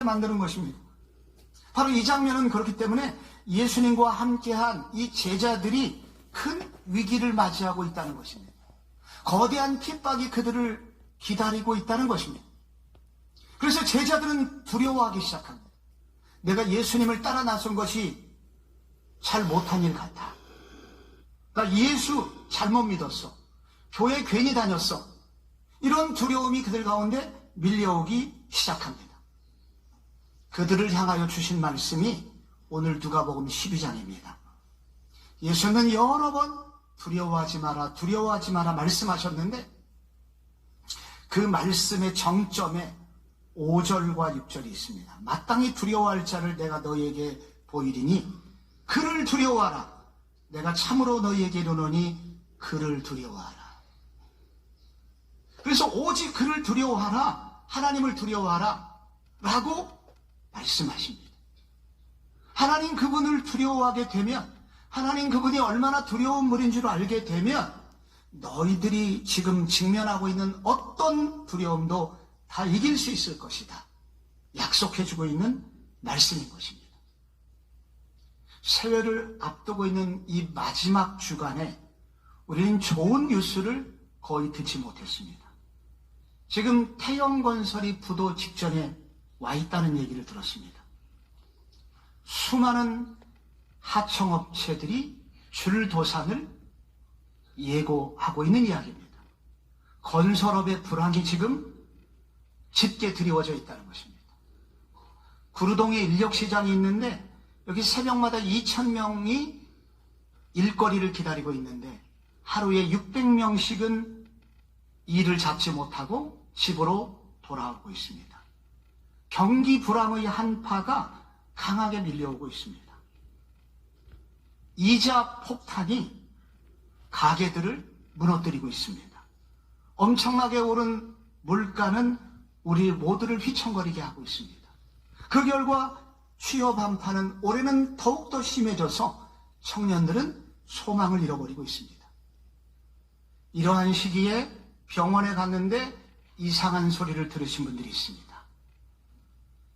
만드는 것입니다. 바로 이 장면은 그렇기 때문에 예수님과 함께한 이 제자들이 큰 위기를 맞이하고 있다는 것입니다. 거대한 핍박이 그들을 기다리고 있다는 것입니다. 그래서 제자들은 두려워하기 시작합니다. 내가 예수님을 따라 나선 것이 잘 못한 일 같아. 나 예수 잘못 믿었어. 교회 괜히 다녔어. 이런 두려움이 그들 가운데 밀려오기 시작합니다. 그들을 향하여 주신 말씀이 오늘 누가복음 12장입니다. 예수는 여러 번 두려워하지 마라, 두려워하지 마라 말씀하셨는데 그 말씀의 정점에 5절과 6절이 있습니다. 마땅히 두려워할 자를 내가 너희에게 보이리니 그를 두려워하라. 내가 참으로 너희에게 이르노니 그를 두려워하라. 그래서 오직 그를 두려워하라, 하나님을 두려워하라 라고 말씀하십니다. 하나님 그분을 두려워하게 되면, 하나님 그분이 얼마나 두려운 분인 줄 알게 되면 너희들이 지금 직면하고 있는 어떤 두려움도 다 이길 수 있을 것이다. 약속해주고 있는 말씀인 것입니다. 새해를 앞두고 있는 이 마지막 주간에 우리는 좋은 뉴스를 거의 듣지 못했습니다. 지금 태영건설이 부도 직전에 와 있다는 얘기를 들었습니다. 수많은 하청업체들이 줄도산을 예고하고 있는 이야기입니다. 건설업의 불황이 지금 짙게 드리워져 있다는 것입니다. 구루동에 인력시장이 있는데 여기 새벽마다 2,000명이 일거리를 기다리고 있는데 하루에 600명씩은 일을 잡지 못하고 집으로 돌아오고 있습니다. 경기 불황의 한파가 강하게 밀려오고 있습니다. 이자 폭탄이 가게들을 무너뜨리고 있습니다. 엄청나게 오른 물가는 우리 모두를 휘청거리게 하고 있습니다. 그 결과 취업 한파는 올해는 더욱더 심해져서 청년들은 소망을 잃어버리고 있습니다. 이러한 시기에 병원에 갔는데 이상한 소리를 들으신 분들이 있습니다.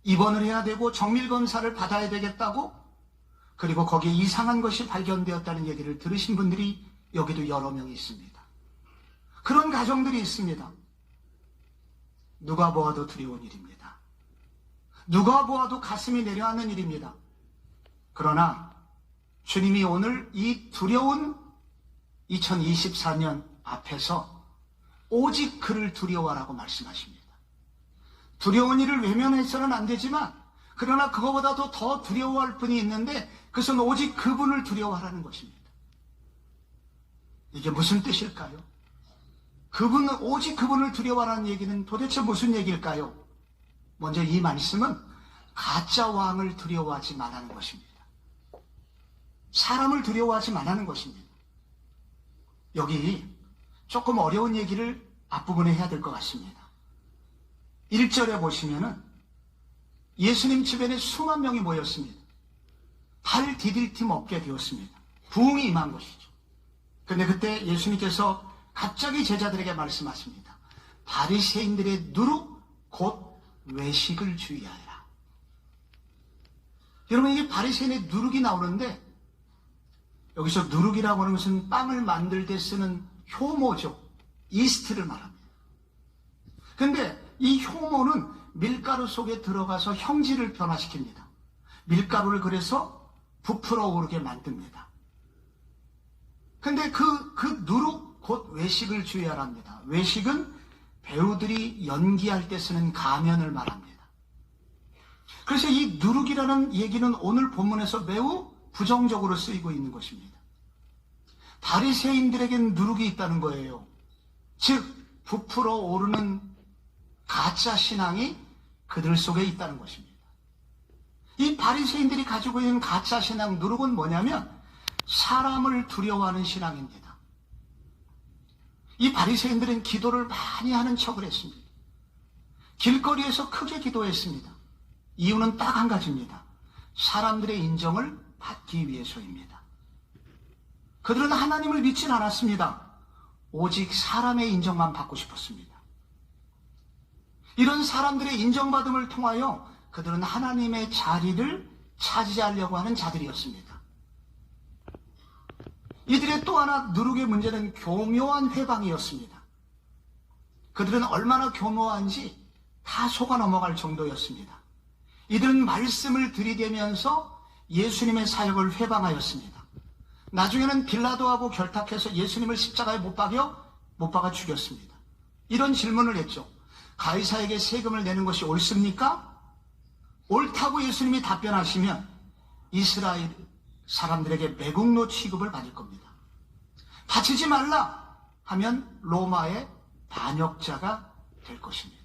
입원을 해야 되고 정밀검사를 받아야 되겠다고, 그리고 거기에 이상한 것이 발견되었다는 얘기를 들으신 분들이 여기도 여러 명이 있습니다. 그런 가정들이 있습니다. 누가 보아도 두려운 일입니다. 누가 보아도 가슴이 내려앉는 일입니다. 그러나 주님이 오늘 이 두려운 2024년 앞에서 오직 그를 두려워하라고 말씀하십니다. 두려운 일을 외면해서는 안 되지만, 그러나 그거보다도 더 두려워할 분이 있는데 그것은 오직 그분을 두려워하라는 것입니다. 이게 무슨 뜻일까요? 오직 그분을 두려워하라는 얘기는 도대체 무슨 얘기일까요? 먼저 이 말씀은 가짜 왕을 두려워하지 말라는 것입니다. 사람을 두려워하지 말라는 것입니다. 여기 조금 어려운 얘기를 앞부분에 해야 될 것 같습니다. 1절에 보시면은 예수님 주변에 수만 명이 모였습니다. 발 디딜 틈 없게 되었습니다. 부흥이 임한 것이죠. 그런데 그때 예수님께서 갑자기 제자들에게 말씀하십니다. 바리새인들의 누룩 곧 외식을 주의하여라. 여러분, 이게 바리새인의 누룩이 나오는데 여기서 누룩이라고 하는 것은 빵을 만들 때 쓰는 효모죠. 이스트를 말합니다. 그런데 이 효모는 밀가루 속에 들어가서 형질을 변화시킵니다. 밀가루를 그래서 부풀어 오르게 만듭니다. 그런데 그 누룩 곧 외식을 주의하랍니다. 외식은 배우들이 연기할 때 쓰는 가면을 말합니다. 그래서 이 누룩이라는 얘기는 오늘 본문에서 매우 부정적으로 쓰이고 있는 것입니다. 바리새인들에게는 누룩이 있다는 거예요. 즉 부풀어 오르는 가짜 신앙이 그들 속에 있다는 것입니다. 이 바리새인들이 가지고 있는 가짜 신앙 누룩은 뭐냐면 사람을 두려워하는 신앙입니다. 이 바리새인들은 기도를 많이 하는 척을 했습니다. 길거리에서 크게 기도했습니다. 이유는 딱 한 가지입니다. 사람들의 인정을 받기 위해서입니다. 그들은 하나님을 믿진 않았습니다. 오직 사람의 인정만 받고 싶었습니다. 이런 사람들의 인정받음을 통하여 그들은 하나님의 자리를 차지하려고 하는 자들이었습니다. 이들의 또 하나 누룩의 문제는 교묘한 회방이었습니다. 그들은 얼마나 교묘한지 다 속아 넘어갈 정도였습니다. 이들은 말씀을 들이대면서 예수님의 사역을 회방하였습니다. 나중에는 빌라도하고 결탁해서 예수님을 십자가에 못 박아 죽였습니다. 이런 질문을 했죠. 가이사에게 세금을 내는 것이 옳습니까? 옳다고 예수님이 답변하시면 이스라엘 사람들에게 매국노 취급을 받을 겁니다. 바치지 말라 하면 로마의 반역자가 될 것입니다.